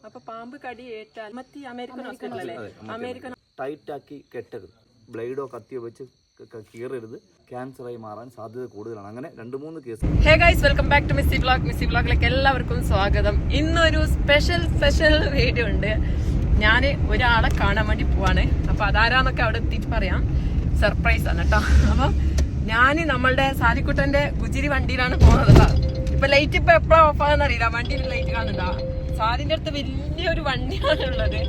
അപ്പൊ പാമ്പ് കടി ഏറ്റാൽ മത്തി അമേരിക്കൻ ടൈറ്റ് ആക്കി കെട്ടരുത്. ബ്ലേഡോ കത്തിയോ വെച്ച് കീറരുത്. ക്യാൻസറായി മാറാൻ സാധ്യത കൂടുതലാണ്. അങ്ങനെ 2-3 case. Hey guys, welcome back to Missy വ്ലോഗിലേക്ക് എല്ലാവർക്കും സ്വാഗതം. ഇന്നൊരു സ്പെഷ്യൽ വീഡിയോ ഉണ്ട്. ഞാൻ ഒരാളെ കാണാൻ വേണ്ടി പോവാണ്. അപ്പൊ അതാരാന്നൊക്കെ അവിടെ എത്തിയിട്ട് പറയാം. സർപ്രൈസ് ആണ് കേട്ടോ. അപ്പൊ ഞാന് നമ്മളുടെ സാലിക്കുട്ടന്റെ ഗുജിരി വണ്ടിയിലാണ് പോകുന്നത്. ഇപ്പൊ ലൈറ്റ് ഇപ്പൊ എപ്പോഴാ ഓഫാന്ന് അറിയില്ല. വണ്ടിയിൽ ലൈറ്റ് കാണുന്നുണ്ടാ. സാലിന്റെ അടുത്ത് വലിയൊരു വണ്ടിയാണ് ഉള്ളത്.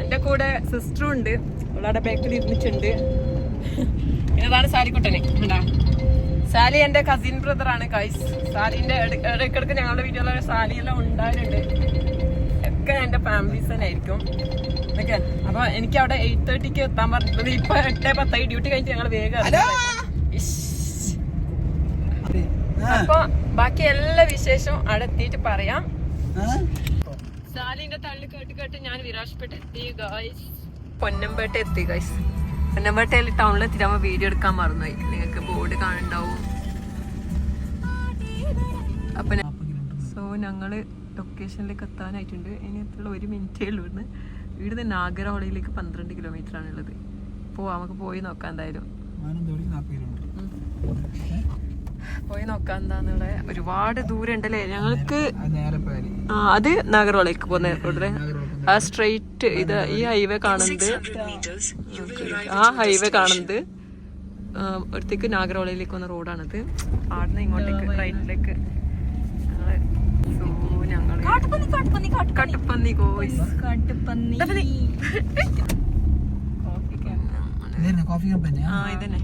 എന്റെ കൂടെ സിസ്റ്ററും ഉണ്ട്. അവളവിടെ ബാക്കിൽ ഇരുന്നിട്ടുണ്ട്. ഇതാണ് സാലിക്കുട്ടന്. ഉണ്ടാ സാലി എന്റെ കസിൻ ബ്രദറാണ് ഗൈസ്. സാലിന്റെ ഇടയ്ക്കിടയ്ക്ക് ഞങ്ങളുടെ വീഡിയോയിലെ സാലിയെല്ലാം ഉണ്ടായിട്ടുണ്ട്. ഒക്കെ എന്റെ ഫാമിലീസ് തന്നെ ആയിരിക്കും. ഓക്കെ, അപ്പൊ എനിക്ക് അവിടെ 8:30 എത്താൻ പറഞ്ഞിട്ടുള്ളത്. ഇപ്പൊ 8:10 ഡ്യൂട്ടി കഴിഞ്ഞിട്ട് ഞങ്ങൾ വേഗം. അപ്പൊ ബാക്കി എല്ലാ വിശേഷവും അവിടെ എത്തിയിട്ട് പറയാം. സാലിന്റെ തള്ളി കേട്ട് ഞാൻ വിരാജ്പേട്ട എത്തി ഗൈസ്. പൊന്നമ്പേട്ട എത്തി ഗൈസ്. പൊന്നമ്പേട്ടയിൽ ടൗണിലെത്തിയിട്ട് നമ്മ വീഡിയോ എടുക്കാൻ മറന്നുപോയി. നിങ്ങൾക്ക് ബോർഡ് കാണുന്നുണ്ടാവും. അപ്പൊ സോ ഞങ്ങള് ലൊക്കേഷനിലേക്ക് എത്താനായിട്ടുണ്ട്. ഇനി എത്തുള്ള 1 മിനിറ്റേ ഉള്ളൂ. ഇവിടുന്ന് നാഗരഹോളയിലേക്ക് 12 കിലോമീറ്റർ ആണുള്ളത്. നമുക്ക് പോയി നോക്കാം. എന്തായാലും പോയി നോക്കാം എന്താന്നുള്ള. ഒരുപാട് ദൂരം ഉണ്ടല്ലേ ഞങ്ങൾക്ക്. അത് നാഗർഹോളയ്ക്ക് പോകുന്ന റോഡില് ആ സ്ട്രെയിറ്റ് ഇത് ഈ ഹൈവേ കാണുന്നത്. ആ ഹൈവേ കാണുന്നത് ഒരിടത്തേക്ക് നാഗർഹോളയിലേക്ക് വന്ന റോഡാണിത്. ആടുന്ന് ഇങ്ങോട്ടേക്ക് റൈറ്റിലേക്ക് കട്ടപ്പന്നി ഗോയ്സ്. ഇതന്നെ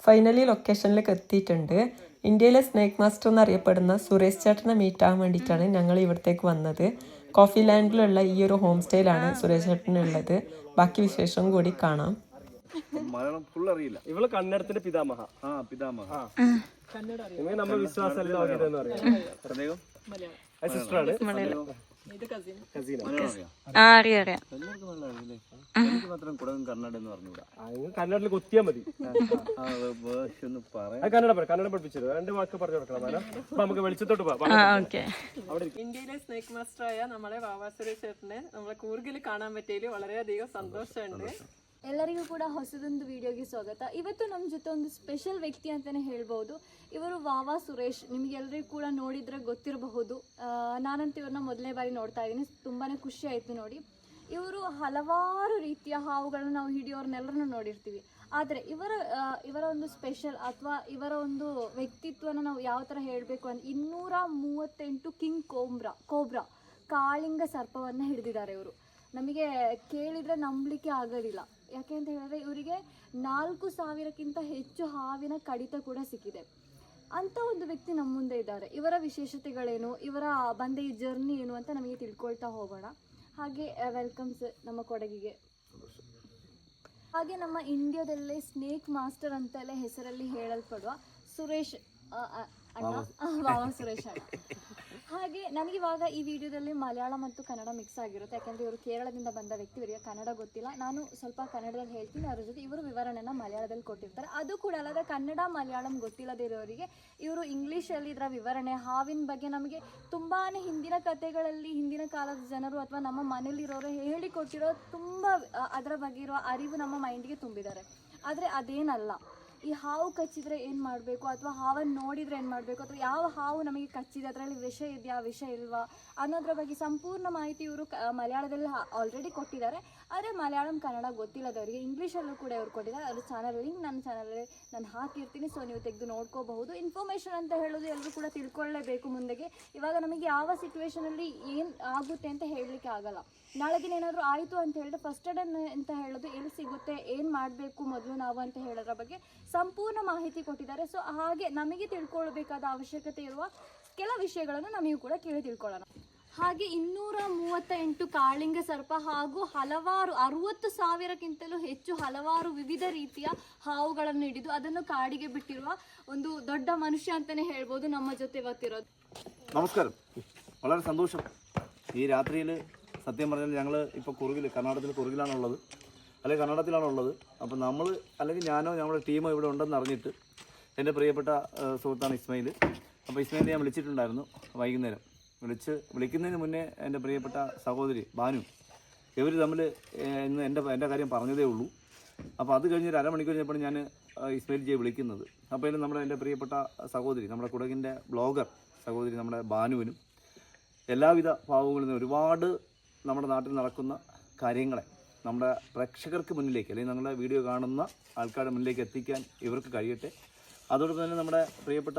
ഫൈനലി ലൊക്കേഷനിലേക്ക് എത്തിയിട്ടുണ്ട്. ഇന്ത്യയിലെ സ്നേക്ക് മാസ്റ്റർ എന്നറിയപ്പെടുന്ന സുരേഷ് ചേട്ടനെ മീറ്റ് ആകാൻ വേണ്ടിയിട്ടാണ് ഞങ്ങൾ ഇവിടത്തേക്ക് വന്നത്. കോഫി ലാൻഡിലുള്ള ഈ ഒരു ഹോം സ്റ്റേയിലാണ് സുരേഷ് ചേട്ടനുള്ളത്. ബാക്കി വിശേഷം കൂടി കാണാം. മലയാളം ഫുൾ അറിയില്ല. ഇവള് കന്നഡത്തിന്റെ പിതാമഹ. നമ്മൾ വിശ്വാസം കന്നഡയിൽ കൊത്തിയാ മതി. കന്നഡ പഠിപ്പിച്ചത് 2 വാക്ക് പറഞ്ഞു കൊടുക്കണം. നമുക്ക് വെളിച്ചത്തോട്ട് പോവാം. ഇന്ത്യയിലെ സ്നേക്ക് മാസ്റ്റർ ആയ നമ്മളെ വാവാ സുരേഷ് ചേട്ടനെ നമ്മളെ കൂർഗിൽ കാണാൻ പറ്റിയതിൽ വളരെയധികം ಸന്തೋಷമുണ്ട്. ಎಲ್ಲರಿಗೂ ಕೂಡ ಹೊಸದೊಂದು ವಿಡಿಯೋಗೆ ಸ್ವಾಗತ. ಇವತ್ತು ನಮ್ಮ ಜೊತೆ ಒಂದು ಸ್ಪೆಷಲ್ ವ್ಯಕ್ತಿ ಅಂತಲೇ ಹೇಳ್ಬೋದು. ಇವರು ವಾವಾ ಸುರೇಶ್. ನಿಮಗೆಲ್ಲರಿಗೂ ಕೂಡ ನೋಡಿದರೆ ಗೊತ್ತಿರಬಹುದು. ನಾನಂತೂ ಇವ್ರನ್ನ ಮೊದಲನೇ ಬಾರಿ ನೋಡ್ತಾ ಇದ್ದೀನಿ. ತುಂಬಾ ಖುಷಿ ಆಯಿತು ನೋಡಿ. ಇವರು ಹಲವಾರು ರೀತಿಯ ಹಾವುಗಳನ್ನು ನಾವು ಹಿಡಿಯೋರ್ನೆಲ್ಲರನ್ನು ನೋಡಿರ್ತೀವಿ. ಆದರೆ ಇವರ ಒಂದು ಸ್ಪೆಷಲ್ ಅಥವಾ ಇವರ ಒಂದು ವ್ಯಕ್ತಿತ್ವನ ನಾವು ಯಾವ ಥರ ಹೇಳಬೇಕು ಅಂದರೆ 238 ಕಿಂಗ್ ಕೋಬ್ರಾ ಕಾಳಿಂಗ ಸರ್ಪವನ್ನು ಹಿಡಿದಿದ್ದಾರೆ ಇವರು. ನಮಗೆ ಕೇಳಿದರೆ ನಂಬಲಿಕ್ಕೆ ಆಗೋದಿಲ್ಲ. ಯಾಕೆ ಅಂತ ಹೇಳಿದ್ರೆ ಇವರಿಗೆ 4000ಕ್ಕಿಂತ ಹೆಚ್ಚು ಹಾವಿನ ಕಡಿತ ಕೂಡ ಸಿಕ್ಕಿದೆ. ಅಂಥ ಒಂದು ವ್ಯಕ್ತಿ ನಮ್ಮ ಮುಂದೆ ಇದ್ದಾರೆ. ಇವರ ವಿಶೇಷತೆಗಳೇನು, ಇವರ ಬಂದ ಈ ಜರ್ನಿ ಏನು ಅಂತ ನಮಗೆ ತಿಳ್ಕೊಳ್ತಾ ಹೋಗೋಣ. ಹಾಗೆ ವೆಲ್ಕಮ್ಸ್ ನಮ್ಮ ಕೊಡಗಿಗೆ. ಹಾಗೆ ನಮ್ಮ ಇಂಡಿಯಾದಲ್ಲೇ ಸ್ನೇಕ್ ಮಾಸ್ಟರ್ ಅಂತೆಲ್ಲ ಹೆಸರಲ್ಲಿ ಹೇಳಲ್ಪಡುವ ಸುರೇಶ್ ವಾವಾ ಸುರೇಶ್ ಅಣ್ಣ. ಹಾಗೆ ನನಗಿವಾಗ ಈ ವಿಡಿಯೋದಲ್ಲಿ ಮಲಯಾಳ ಮತ್ತು ಕನ್ನಡ ಮಿಕ್ಸ್ ಆಗಿರುತ್ತೆ. ಯಾಕೆಂದರೆ ಇವರು ಕೇರಳದಿಂದ ಬಂದ ವ್ಯಕ್ತಿ. ಇವರಿಗೆ ಕನ್ನಡ ಗೊತ್ತಿಲ್ಲ. ನಾನು ಸ್ವಲ್ಪ ಕನ್ನಡದಲ್ಲಿ ಹೇಳ್ತೀನಿ, ಅದ್ರ ಜೊತೆ ಇವರು ವಿವರಣೆನ ಮಲಯಾಳದಲ್ಲಿ ಕೊಟ್ಟಿರ್ತಾರೆ. ಅದು ಕೂಡ ಅಲ್ಲದೆ ಕನ್ನಡ ಮಲಯಾಳಂ ಗೊತ್ತಿಲ್ಲದೆ ಇರೋರಿಗೆ ಇವರು ಇಂಗ್ಲೀಷಲ್ಲಿ ಇದರ ವಿವರಣೆ, ಹಾವಿನ ಬಗ್ಗೆ ನಮಗೆ ತುಂಬಾ ಹಿಂದಿನ ಕಥೆಗಳಲ್ಲಿ ಹಿಂದಿನ ಕಾಲದ ಜನರು ಅಥವಾ ನಮ್ಮ ಮನೇಲಿರೋರು ಹೇಳಿಕೊಟ್ಟಿರೋ ತುಂಬ ಅದರ ಬಗ್ಗೆ ಇರೋ ಅರಿವು ನಮ್ಮ ಮೈಂಡಿಗೆ ತುಂಬಿದ್ದಾರೆ. ಆದರೆ ಅದೇನಲ್ಲ. ಈ ಹಾವು ಕಚ್ಚಿದ್ರೆ ಏನು ಮಾಡಬೇಕು, ಅಥವಾ ಹಾವನ್ನು ನೋಡಿದರೆ ಏನು ಮಾಡಬೇಕು, ಅಥವಾ ಯಾವ ಹಾವು ನಮಗೆ ಕಚ್ಚಿದೆ, ಅದರಲ್ಲಿ ವಿಷ ಇದೆಯಾ ವಿಷ ಇಲ್ವಾ ಅನ್ನೋದ್ರ ಬಗ್ಗೆ ಸಂಪೂರ್ಣ ಮಾಹಿತಿ ಇವರು ಮಲಯಾಳದಲ್ಲಿ ಆಲ್ರೆಡಿ ಕೊಟ್ಟಿದ್ದಾರೆ. ಆದರೆ ಮಲಯಾಳಂ ಕನ್ನಡ ಗೊತ್ತಿಲ್ಲದವರಿಗೆ ಇಂಗ್ಲೀಷಲ್ಲೂ ಕೂಡ ಇವರು ಕೊಟ್ಟಿದ್ದಾರೆ. ಅದು ಚಾನಲ್ ಲಿಂಕ್ ನನ್ನ ಚಾನಲಲ್ಲಿ ನಾನು ಹಾಕಿರ್ತೀನಿ. ಸೊ ನೀವು ತೆಗೆದು ನೋಡ್ಕೋಬಹುದು. ಇನ್ಫಾರ್ಮೇಷನ್ ಅಂತ ಹೇಳೋದು ಎಲ್ಲರೂ ಕೂಡ ತಿಳ್ಕೊಳ್ಳೇಬೇಕು ಮುಂದೆಗೆ. ಇವಾಗ ನಮಗೆ ಯಾವ ಸಿಚುವೇಷನಲ್ಲಿ ಏನು ಆಗುತ್ತೆ ಅಂತ ಹೇಳಲಿಕ್ಕೆ ಆಗಲ್ಲ. ನಾಳೆ ದಿನ ಏನಾದರೂ ಆಯಿತು ಅಂತ ಹೇಳಿದ್ರೆ ಫಸ್ಟ್ ಏಡ್ ಅಂತ ಹೇಳೋದು ಎಲ್ಲಿ ಸಿಗುತ್ತೆ, ಏನು ಮಾಡಬೇಕು ಮೊದಲು ನಾವು ಅಂತ ಹೇಳೋದ್ರ ಬಗ್ಗೆ ಸಂಪೂರ್ಣ ಮಾಹಿತಿ ಕೊಟ್ಟಿದ್ದಾರೆ. ಸೊ ಹಾಗೆ ನಮಗೆ ತಿಳ್ಕೊಳ್ಬೇಕಾದ ಅವಶ್ಯಕತೆ ಇರುವ ಕೆಲ ವಿಷಯಗಳನ್ನು ನಮಗೂ ಕೂಡ ಕೇಳಿ ತಿಳ್ಕೊಳ್ಳೋಣ. ಹಾಗೆ 238 ಕಾಳಿಂಗ ಸರ್ಪ ಹಾಗೂ ಹಲವಾರು 60,000ಕ್ಕಿಂತಲೂ ಹೆಚ್ಚು ಹಲವಾರು ವಿವಿಧ ರೀತಿಯ ಹಾವುಗಳನ್ನು ಹಿಡಿದು ಅದನ್ನು ಕಾಡಿಗೆ ಬಿಟ್ಟಿರುವ ಒಂದು ದೊಡ್ಡ ಮನುಷ್ಯ ಅಂತಲೇ ಹೇಳ್ಬೋದು ನಮ್ಮ ಜೊತೆ ಇವತ್ತಿರೋದು. നമസ്കാരം. വളരെ സന്തോഷം. ഈ രാത്രിയിൽ സത്യം പറഞ്ഞാൽ ഞങ്ങൾ ഇപ്പോൾ കർണാടകത്തിൽ കുറുകിലാണുള്ളത്. അല്ലെങ്കിൽ കന്നഡത്തിലാണുള്ളത്. അപ്പോൾ നമ്മൾ അല്ലെങ്കിൽ ഞാനോ നമ്മുടെ ടീമോ ഇവിടെ ഉണ്ടെന്ന് അറിഞ്ഞിട്ട് എൻ്റെ പ്രിയപ്പെട്ട സുഹൃത്താണ് ഇസ്മായിൽ. അപ്പോൾ ഇസ്മായിലിനെ ഞാൻ വിളിച്ചിട്ടുണ്ടായിരുന്നു വൈകുന്നേരം. വിളിക്കുന്നതിന് മുന്നേ എൻ്റെ പ്രിയപ്പെട്ട സഹോദരി ബാനു, ഇവർ തമ്മിൽ ഇന്ന് എൻ്റെ കാര്യം പറഞ്ഞതേ ഉള്ളൂ. അപ്പോൾ അത് കഴിഞ്ഞ് ഒരു അരമണിക്കൂർ കഴിഞ്ഞപ്പോൾ ഞാൻ ഇസ്മായിൽ ജിയെ വിളിക്കുന്നത്. അപ്പോൾ ഇതിൽ എൻ്റെ പ്രിയപ്പെട്ട സഹോദരി, നമ്മുടെ കുടകിൻ്റെ ബ്ലോഗർ സഹോദരി നമ്മുടെ ബാനുവിനും എല്ലാവിധ ഭാവങ്ങളിൽ നിന്ന് ഒരുപാട് നമ്മുടെ നാട്ടിൽ നടക്കുന്ന കാര്യങ്ങളെ നമ്മുടെ പ്രേക്ഷകർക്ക് മുന്നിലേക്ക്, അല്ലെങ്കിൽ നമ്മുടെ വീഡിയോ കാണുന്ന ആൾക്കാരുടെ മുന്നിലേക്ക് എത്തിക്കാൻ ഇവർക്ക് കഴിയട്ടെ. അതോടൊപ്പം തന്നെ നമ്മുടെ പ്രിയപ്പെട്ട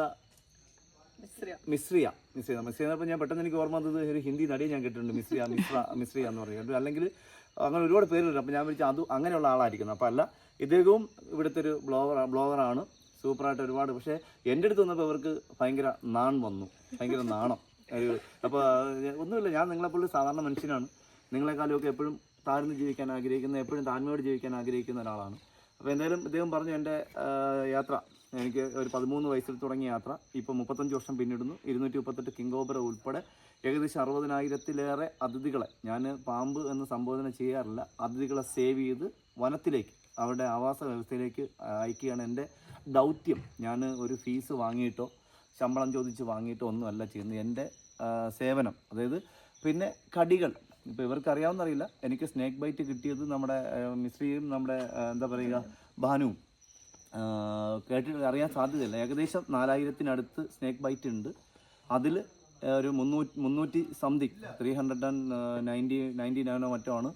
മിശ്രിയ എന്നപ്പോൾ ഞാൻ പെട്ടെന്ന് എനിക്ക് ഓർമ്മ വന്നത് ഒരു ഹിന്ദി നടിയെ ഞാൻ കേട്ടിട്ടുണ്ട്, മിശ്രിയ എന്ന് പറയുന്നത്. അല്ലെങ്കിൽ അങ്ങനെ ഒരുപാട് പേരുണ്ട്. അപ്പോൾ ഞാൻ വിളിച്ചാൽ അത് അങ്ങനെയുള്ള ആളായിരിക്കുന്നു. അപ്പോൾ അല്ല, ഇദ്ദേഹവും ഇവിടുത്തെ ഒരു ബ്ലോഗറാണ്, സൂപ്പറായിട്ട് ഒരുപാട്. പക്ഷേ എൻ്റെ അടുത്ത് വന്നപ്പോൾ ഇവർക്ക് ഭയങ്കര ഭയങ്കര നാണം. അപ്പോൾ ഒന്നുമില്ല, ഞാൻ നിങ്ങളെപ്പോഴും സാധാരണ മനുഷ്യനാണ്. നിങ്ങളെക്കാളുമൊക്കെ എപ്പോഴും താഴ്ന്ന് ജീവിക്കാൻ ആഗ്രഹിക്കുന്ന, എപ്പോഴും താഴ്മയോട് ജീവിക്കാൻ ആഗ്രഹിക്കുന്ന ഒരാളാണ്. അപ്പോൾ എന്തായാലും ഇദ്ദേഹം പറഞ്ഞു, എൻ്റെ യാത്ര എനിക്ക് ഒരു 13 വയസ്സിൽ തുടങ്ങിയ യാത്ര ഇപ്പോൾ 35 വർഷം പിന്നിടുന്നു. 238 കിങ് കോബ്ര ഉൾപ്പെടെ ഏകദേശം 60,000-ലേറെ അതിഥികളെ, ഞാൻ പാമ്പ് എന്ന് സംബോധന ചെയ്യാറില്ല, അതിഥികളെ സേവ് ചെയ്ത് വനത്തിലേക്ക്, അവരുടെ ആവാസ വ്യവസ്ഥയിലേക്ക് അയക്കുകയാണ് എൻ്റെ ദൗത്യം. ഞാൻ ഒരു ഫീസ് വാങ്ങിയിട്ടോ ശമ്പളം ചോദിച്ച് വാങ്ങിയിട്ടോ ഒന്നുമല്ല ചെയ്യുന്നത്. എൻ്റെ സേവനം, അതായത് പിന്നെ കടികൾ. ഇപ്പോൾ ഇവർക്ക് അറിയാവുന്നറിയില്ല, എനിക്ക് സ്നേക്ക് ബൈറ്റ് കിട്ടിയത് നമ്മുടെ മിശ്രിയും നമ്മുടെ എന്താ പറയുക ബാനുവും അറിയാൻ സാധ്യതയില്ല. ഏകദേശം 4000-നടുത്ത് സ്നേക്ക് ബൈറ്റ് ഉണ്ട്. അതിൽ ഒരു 300 സംതിങ് 399 മറ്റോ ആണ്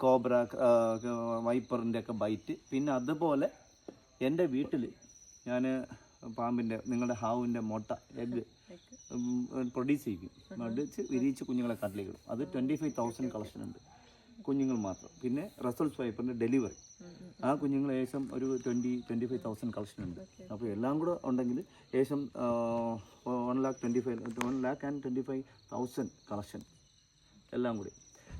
കോബ്ര വൈപ്പറിൻ്റെ ഒക്കെ ബൈറ്റ്. പിന്നെ അതുപോലെ എൻ്റെ വീട്ടിൽ ഞാൻ പാമ്പിൻ്റെ, നിങ്ങളുടെ ഹാവിൻ്റെ മുട്ട എഗ്ഗ് പ്രൊഡ്യൂസ് ചെയ്യും, വിരിയിച്ച് കുഞ്ഞുങ്ങളെ കാട്ടിലേക്ക്. അത് 25,000 കളക്ഷൻ ഉണ്ട്, കുഞ്ഞുങ്ങൾ മാത്രം. പിന്നെ റസൽസ് വൈപ്പറിൻ്റെ ഡെലിവറി, ആ കുഞ്ഞുങ്ങൾ ഏകദേശം ഒരു 25,000 കളക്ഷൻ ഉണ്ട്. അപ്പോൾ എല്ലാം കൂടെ ഉണ്ടെങ്കിൽ ഏകദേശം 1,25,000 കളക്ഷൻ എല്ലാം കൂടി.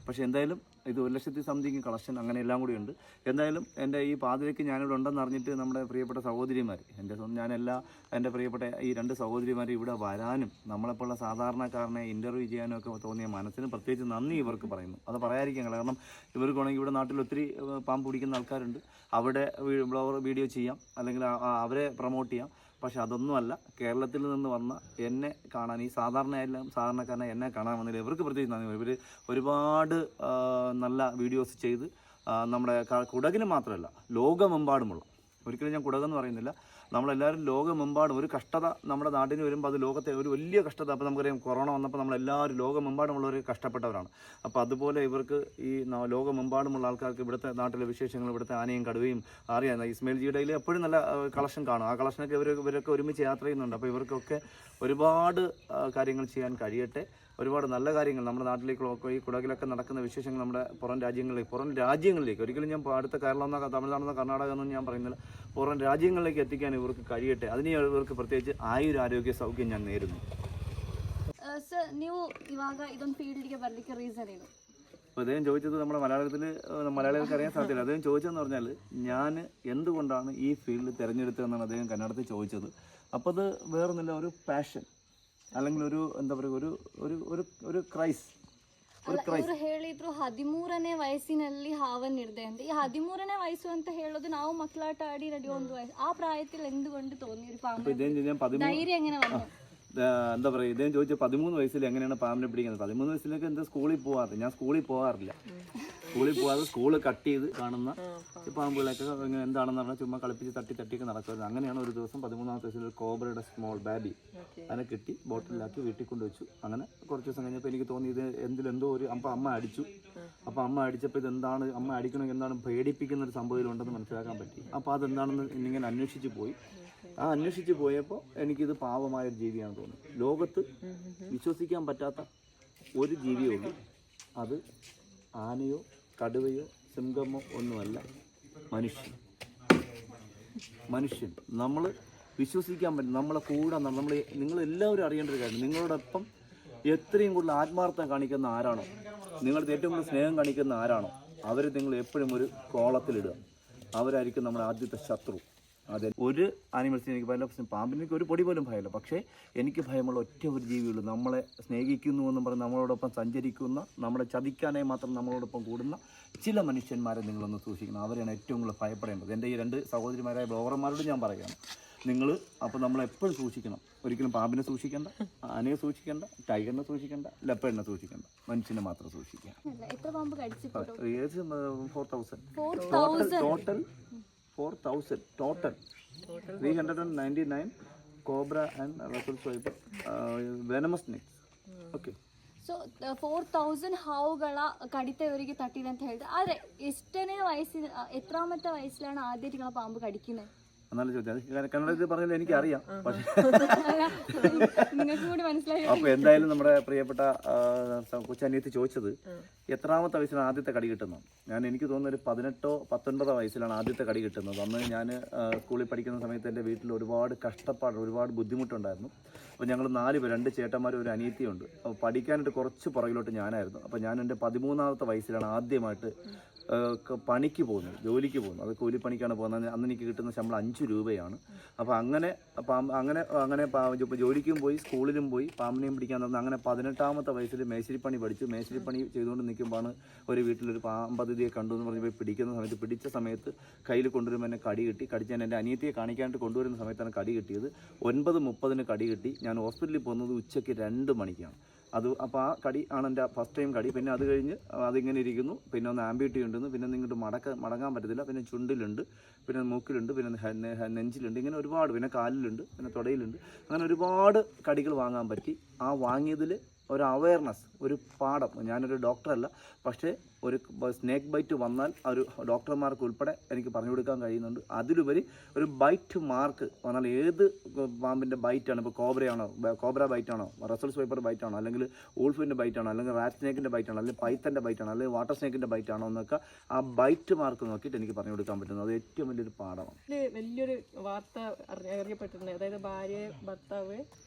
പക്ഷേ എന്തായാലും ഇത് 1,00,000 സംതിങ് കളക്ഷൻ, അങ്ങനെ എല്ലാം കൂടി ഉണ്ട്. എന്തായാലും എൻ്റെ ഈ പാതിരയ്ക്ക് ഞാനിവിടെ ഉണ്ടെന്ന് അറിഞ്ഞിട്ട് നമ്മുടെ പ്രിയപ്പെട്ട സഹോദരിമാർ, എൻ്റെ പ്രിയപ്പെട്ട ഈ 2 സഹോദരിമാർ ഇവിടെ വരാനും നമ്മളെപ്പോലുള്ള സാധാരണക്കാരനെ ഇൻ്റർവ്യൂ ചെയ്യാനും ഒക്കെ തോന്നിയ മനസ്സിന് പ്രത്യേകിച്ച് നന്ദി ഇവർക്ക് പറയുന്നു. അത് പറയാതിരിക്കാൻ, കാരണം ഇവർക്കാണെങ്കിൽ ഇവിടെ നാട്ടിൽ ഒത്തിരി പാമ്പ് പിടിക്കുന്ന ആൾക്കാരുണ്ട്, അവിടെ വീഡിയോ ചെയ്യാം, അല്ലെങ്കിൽ അവരെ പ്രൊമോട്ട് ചെയ്യാം. പക്ഷെ അതൊന്നുമല്ല, കേരളത്തിൽ നിന്ന് വന്ന എന്നെ കാണാൻ, ഈ സാധാരണക്കാരനെ എന്നെ കാണാൻ വന്നില്ല. ഇവർക്ക് പ്രത്യേകിച്ച് നന്ദി. ഇവർ ഒരുപാട് നല്ല വീഡിയോസ് ചെയ്ത് നമ്മുടെ കുടകിന് മാത്രമല്ല ലോകമെമ്പാടുമുള്ള, ഒരിക്കലും ഞാൻ കുടകെന്ന് പറയുന്നില്ല, നമ്മളെല്ലാവരും ലോകമെമ്പാടും ഒരു കഷ്ടത നമ്മുടെ നാട്ടിന് വരുമ്പോൾ അത് ലോകത്തെ ഒരു വലിയ കഷ്ടത. അപ്പോൾ നമുക്കറിയാം, കൊറോണ വന്നപ്പോൾ നമ്മളെല്ലാവരും ലോകമെമ്പാടുമുള്ളവർ കഷ്ടപ്പെട്ടവരാണ്. അപ്പോൾ അതുപോലെ ഇവർക്ക് ഈ ലോകമെമ്പാടുമുള്ള ആൾക്കാർക്ക് ഇവിടുത്തെ നാട്ടിലെ വിശേഷങ്ങൾ, ഇവിടുത്തെ ആനയും കടുവയും അറിയാം. ഇസ്മായിൽ ജിയുടെ എപ്പോഴും നല്ല കളക്ഷൻ കാണും. ആ കളക്ഷനൊക്കെ ഇവരൊക്കെ ഒരുമിച്ച് യാത്ര ചെയ്യുന്നുണ്ട്. അപ്പോൾ ഇവർക്കൊക്കെ ഒരുപാട് കാര്യങ്ങൾ ചെയ്യാൻ കഴിയട്ടെ. ഒരുപാട് നല്ല കാര്യങ്ങൾ നമ്മുടെ നാട്ടിലേക്ക്, ഈ കുടകിലൊക്കെ നടക്കുന്ന വിശേഷങ്ങൾ നമ്മുടെ പുറം രാജ്യങ്ങളിലേക്ക്, ഒരിക്കലും ഞാൻ അടുത്ത കേരളമെന്നോ തമിഴ്നാടെന്നോ കർണാടക എന്നൊന്നും ഞാൻ പറയുന്നില്ല, പുറം രാജ്യങ്ങളിലേക്ക് എത്തിക്കാൻ ഇവർക്ക് കഴിയട്ടെ. അതിന് ഇവർക്ക് പ്രത്യേകിച്ച് ആയുരാരോഗ്യ സൗഖ്യം ഞാൻ നേരുന്നു. ಸರ್ ನೀವು ಇವಾಗ ಇದೊಂದು ಫೀಲ್ಡ್ಗೆ ಬರಲಿಕ್ಕೆ ರೀಸನ್ ಏನು? അപ്പോൾ അദ്ദേഹം ചോദിച്ചത് നമ്മുടെ മലയാളികൾക്ക് അറിയാൻ സാധ്യതയില്ല. അദ്ദേഹം ചോദിച്ചതെന്ന് പറഞ്ഞാൽ ഞാൻ എന്തുകൊണ്ടാണ് ഈ ഫീൽഡ് തിരഞ്ഞെടുത്തതെന്നാണ് അദ്ദേഹം കന്നഡത്തിൽ ചോദിച്ചത്. അപ്പോൾ അത് വേറൊന്നുമില്ല, ഒരു പാഷൻ, അല്ലെങ്കിൽ ഒരു എന്താ പറയുക, ഒരു ക്രൈസ്. ಅವರು ಹೇಳಿದ್ರು 13ನೇ ವಯಸ್ಸಿನಲ್ಲಿ ಹಾವನ್ನು ಹಿಡಿದೆ ಅಂತ. ಈ 13ನೇ ವಯಸ್ಸು ಅಂತ ಹೇಳೋದು ನಾವು ಮಕ್ಕಳಾಟ ಆಡಿ ರೆಡಿ ಒಂದು ವಯಸ್ಸು, ಆ പ്രായത്തിൽ എന്തുകൊണ്ട് തോന്നി ഒരു പാമ്പ് ധൈര്യം എങ്ങനെ വന്നു? എന്താ പറയുക, ഇദ്ദേഹം ചോദിച്ച 13 വയസ്സിൽ എങ്ങനെയാണ് പാമ്പിനെ പിടിക്കുന്നത്. 13 വയസ്സിലൊക്കെ എന്താ സ്കൂളിൽ പോകാറില്ല, ഞാൻ സ്കൂളിൽ പോകാറില്ല. സ്കൂളിൽ പോകാതെ സ്കൂള് കട്ട് ചെയ്ത് കാണുന്ന പാമ്പുകളൊക്കെ എന്താണെന്ന് പറഞ്ഞാൽ ചുമ്മാ കളിപ്പിച്ച് തട്ടിയൊക്കെ നടക്കുന്നത്. അങ്ങനെയാണ് ഒരു ദിവസം 13ാമത്തെ വയസ്സിൽ ഒരു കോബ്രയുടെ സ്മോൾ ബേബി അതിനെ കിട്ടി ബോട്ടിലാക്കി വീട്ടിൽ കൊണ്ടുവച്ചു. അങ്ങനെ കുറച്ച് ദിവസം കഴിഞ്ഞപ്പോൾ എനിക്ക് തോന്നി ഇത് എന്തിലെന്തോ അപ്പോൾ അമ്മ അടിച്ചു. അപ്പോൾ അമ്മ അടിച്ചപ്പോൾ ഇതെന്താണ്, അമ്മ അടിക്കണമെങ്കിൽ എന്താണ് പേടിപ്പിക്കുന്ന ഒരു സംഭവത്തിലുണ്ടെന്ന് മനസ്സിലാക്കാൻ പറ്റി. അപ്പോൾ അതെന്താണെന്ന് ഇങ്ങനെ അന്വേഷിച്ച് പോയി. ആ അന്വേഷിച്ച് പോയപ്പോൾ എനിക്കിത് പാവമായൊരു ജീവിയാണെന്ന് തോന്നി. ലോകത്ത് വിശ്വസിക്കാൻ പറ്റാത്ത ഒരു ജീവിയേ ഉള്ളൂ, അത് ആനയോ കടുവയോ സിംഹമോ ഒന്നുമല്ല, മനുഷ്യൻ. നമ്മൾ വിശ്വസിക്കാൻ പറ്റും, നമ്മളെ കൂടെ നിങ്ങളെല്ലാവരും അറിയേണ്ട ഒരു കാര്യം, നിങ്ങളോടൊപ്പം എത്രയും കൂടുതൽ ആത്മാർത്ഥം കാണിക്കുന്ന ആരാണോ, നിങ്ങളുടെ ഏറ്റവും കൂടുതൽ സ്നേഹം കാണിക്കുന്ന ആരാണോ, അവരെ നിങ്ങൾ എപ്പോഴും ഒരു കോളത്തിലിടുക. അവരായിരിക്കും നമ്മുടെ ആദ്യത്തെ ശത്രു. അതെ, ഒരു ആനിമൽസിന് എനിക്ക് ഭയമില്ല, പാമ്പിനൊക്കെ ഒരു പൊടി പോലും ഭയമില്ല. പക്ഷേ എനിക്ക് ഭയമുള്ള ഒറ്റ ഒരു ജീവിയുള്ളൂ, നമ്മളെ സ്നേഹിക്കുന്നു എന്നും പറഞ്ഞ് നമ്മളോടൊപ്പം സഞ്ചരിക്കുന്ന, നമ്മളെ ചതിക്കാനായി മാത്രം നമ്മളോടൊപ്പം കൂടുന്ന ചില മനുഷ്യന്മാരെ നിങ്ങളൊന്ന് സൂക്ഷിക്കണം. അവരെയാണ് ഏറ്റവും കൂടുതൽ ഭയപ്പെടേണ്ടത്. എൻ്റെ ഈ 2 സഹോദരിമാരായ ബ്ലോഗർമാരോട് ഞാൻ പറയുകയാണ്. നിങ്ങൾ അപ്പോൾ നമ്മൾ എപ്പോഴും സൂക്ഷിക്കണം. ഒരിക്കലും പാമ്പിനെ സൂക്ഷിക്കേണ്ട, ആനയെ സൂക്ഷിക്കേണ്ട, ടൈഗറിനെ സൂക്ഷിക്കേണ്ട, ലെപ്പേഡിനെ സൂക്ഷിക്കേണ്ട, മനുഷ്യനെ മാത്രം സൂക്ഷിക്കുക. എത്ര പാമ്പ് കടിച്ചു? 4,000 total 4,000 total 399 cobra and Russell's wiper venomous snakes. Okay. So 4,000 ಹಾವುಗಳ ಕಡಿತವರಿಗೆ ತಟ್ಟಿದೆ ಅಂತ ಹೇಳಿದ್ರೆ, ಆದರೆ ಎಷ್ಟನೇ ವಯಸ್ಸಿನ ಎತ್ರಾಮത്തെ വയസ്സിലാണ് ആദ്യമായിട്ട് നിങ്ങളെ പാമ്പ് കടിക്കുന്നത്? നല്ല ചോദ്യം. കന്നഡത്തിൽ പറഞ്ഞാൽ എനിക്കറിയാം, പക്ഷേ നിങ്ങൾക്ക് കൂടി മനസ്സിലായി. അപ്പോൾ എന്തായാലും നമ്മുടെ പ്രിയപ്പെട്ട കൊച്ചനിയത്തി ചോദിച്ചത് എത്രാമത്തെ വയസ്സിലാണ് ആദ്യത്തെ കടി കിട്ടുന്നത്. എനിക്ക് തോന്നുന്ന ഒരു 18-19 വയസ്സിലാണ് ആദ്യത്തെ കടി കിട്ടുന്നത്. അന്ന് ഞാൻ സ്കൂളിൽ പഠിക്കുന്ന സമയത്ത് എൻ്റെ വീട്ടിൽ ഒരുപാട് കഷ്ടപ്പാട്, ഒരുപാട് ബുദ്ധിമുട്ടുണ്ടായിരുന്നു. അപ്പോൾ ഞങ്ങൾ 4 പേര്, 2 ചേട്ടന്മാരും ഒരു അനിയത്തിയുണ്ട്. അപ്പോൾ പഠിക്കാനായിട്ട് കുറച്ച് പുറകിലോട്ട് ഞാനായിരുന്നു. അപ്പോൾ ഞാൻ എൻ്റെ 13ാമത്തെ വയസ്സിലാണ് ആദ്യമായിട്ട് പണിക്ക് പോകുന്നത്, ജോലിക്ക് പോകുന്നത്. അത് കൂലിപ്പണിക്കാണ് പോകുന്നത്. അന്ന് എനിക്ക് കിട്ടുന്ന ശമ്പളം 5 രൂപയാണ്. അപ്പോൾ അങ്ങനെ ജോലിക്കും പോയി, സ്കൂളിലും പോയി, പാമ്പിനെയും പിടിക്കാൻ നടന്നു. അങ്ങനെ 18ാമത്തെ വയസ്സിൽ മേശരിപ്പണി പഠിച്ചു. മേശരിപ്പണി ചെയ്തുകൊണ്ട് നിൽക്കുമ്പോഴാണ് ഒരു വീട്ടിലൊരു പാമ്പതിഥിയെ കണ്ടു എന്ന് പറഞ്ഞ് പോയി പിടിച്ച സമയത്ത് കയ്യിൽ കൊണ്ടുവരുമ്പോൾ എന്നെ കടി കിട്ടി. കടിച്ചാൽ എൻ്റെ അനിയത്തിയെ കാണിക്കാനായിട്ട് കൊണ്ടുവരുന്ന സമയത്താണ് കടി കിട്ടിയത്. 9:30 കടി കിട്ടി. ഞാൻ ഹോസ്പിറ്റലിൽ പോകുന്നത് ഉച്ചയ്ക്ക് 2 മണിക്കാണ്. അപ്പോൾ ആ കടി ആണ് എൻ്റെ ഫസ്റ്റ് ടൈം കടി. പിന്നെ അത് കഴിഞ്ഞ് അതിങ്ങനെ ഇരിക്കുന്നു. പിന്നെ ഒന്ന് ആംബ്യൂട്ടി ഉണ്ടെന്ന്, പിന്നെ ഇങ്ങോട്ട് മടങ്ങാൻ പറ്റത്തില്ല. പിന്നെ ചുണ്ടിലുണ്ട്, പിന്നെ മൂക്കിലുണ്ട്, പിന്നെ നെഞ്ചിലുണ്ട്, ഇങ്ങനെ ഒരുപാട്. പിന്നെ കാലിലുണ്ട്, പിന്നെ തുടയിലുണ്ട്. അങ്ങനെ ഒരുപാട് കടികൾ വാങ്ങാൻ പറ്റി. ആ വാങ്ങിയതിൽ ഒരു അവയർനെസ്, ഒരു പാഠം. ഞാനൊരു ഡോക്ടറല്ല, പക്ഷേ ഒരു സ്നേക്ക് ബൈറ്റ് വന്നാൽ ഒരു ഡോക്ടർമാർക്ക് ഉൾപ്പെടെ എനിക്ക് പറഞ്ഞു കൊടുക്കാൻ കഴിയുന്നുണ്ട്. അതിലുപരി ഒരു ബൈറ്റ് മാർക്ക് വന്നാൽ ഏത് പാമ്പിൻ്റെ ബൈറ്റാണ്, ഇപ്പോൾ കോബ്ര ബൈറ്റാണോ, റസൽസ് വൈപ്പർ ബൈറ്റാണോ, അല്ലെങ്കിൽ വൂൾഫിൻ്റെ ബൈറ്റാണോ, അല്ലെങ്കിൽ റാറ്റ് സ്നേക്കിൻ്റെ ബൈറ്റാണോ, അല്ലെങ്കിൽ പൈത്തൻ്റെ ബൈറ്റാണോ, അല്ലെങ്കിൽ വാട്ടർ സ്നേക്കിൻ്റെ ബൈറ്റാണോ എന്നൊക്കെ ആ ബൈറ്റ് മാർക്ക് നോക്കിയിട്ട് എനിക്ക് പറഞ്ഞു കൊടുക്കാൻ പറ്റുന്നത് അത് ഏറ്റവും വലിയൊരു പാഠമാണ്. വലിയൊരു വാർത്ത അറിയപ്പെട്ടിട്ടുണ്ട്. അതായത് ഭാര്യ ഭർത്താവ്,